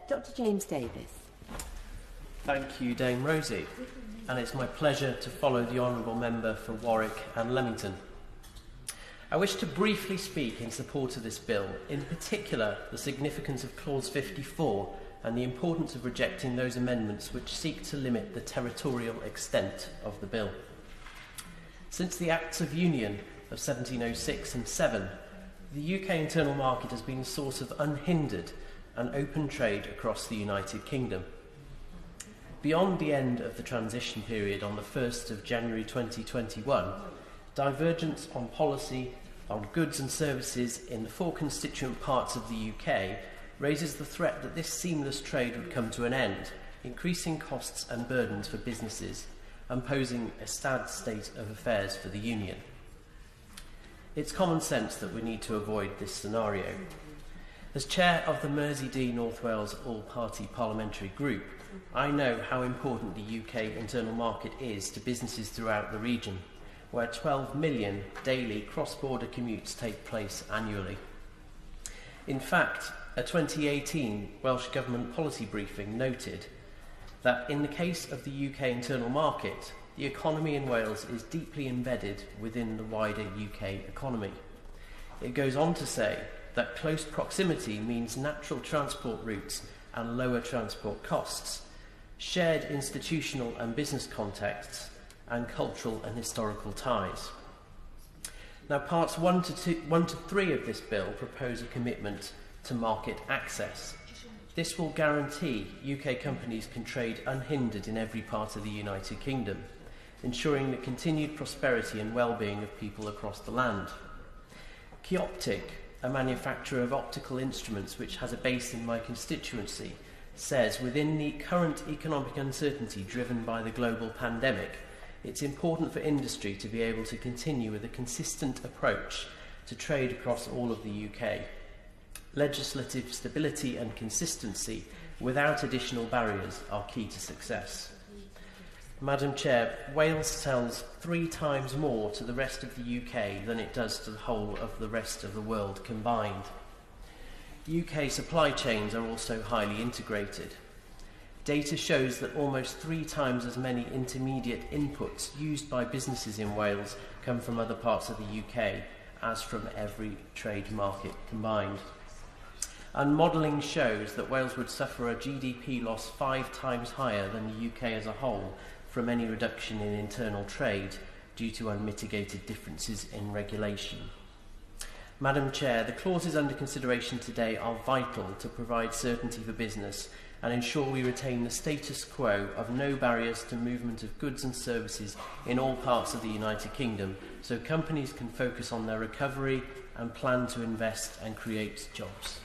Dr. James Davis. Thank you, Dame Rosie, and it's my pleasure to follow the Honourable Member for Warwick and Leamington. I wish to briefly speak in support of this bill, in particular the significance of Clause 54 and the importance of rejecting those amendments which seek to limit the territorial extent of the bill. Since the Acts of Union of 1706 and 7, the UK internal market has been a source of unhindered and open trade across the United Kingdom. Beyond the end of the transition period on the 1st of January 2021, divergence on policy on goods and services in the four constituent parts of the UK raises the threat that this seamless trade would come to an end, increasing costs and burdens for businesses and posing a sad state of affairs for the Union. It's common sense that we need to avoid this scenario. As chair of the Mersey North Wales All-Party Parliamentary Group, I know how important the UK internal market is to businesses throughout the region, where 12 million daily cross-border commutes take place annually. In fact, a 2018 Welsh Government policy briefing noted that in the case of the UK internal market, the economy in Wales is deeply embedded within the wider UK economy. It goes on to say that close proximity means natural transport routes and lower transport costs, shared institutional and business contexts, and cultural and historical ties. Now, parts 1 to 3 of this bill propose a commitment to market access. This will guarantee UK companies can trade unhindered in every part of the United Kingdom, ensuring the continued prosperity and well-being of people across the land. Qioptic, a manufacturer of optical instruments which has a base in my constituency, says within the current economic uncertainty driven by the global pandemic, it's important for industry to be able to continue with a consistent approach to trade across all of the UK. Legislative stability and consistency without additional barriers are key to success. Madam Chair, Wales sells 3 times more to the rest of the UK than it does to the whole of the rest of the world combined. UK supply chains are also highly integrated. Data shows that almost 3 times as many intermediate inputs used by businesses in Wales come from other parts of the UK as from every trade market combined. And modelling shows that Wales would suffer a GDP loss 5 times higher than the UK as a whole from any reduction in internal trade due to unmitigated differences in regulation. Madam Chair, the clauses under consideration today are vital to provide certainty for business and ensure we retain the status quo of no barriers to movement of goods and services in all parts of the United Kingdom, so companies can focus on their recovery and plan to invest and create jobs.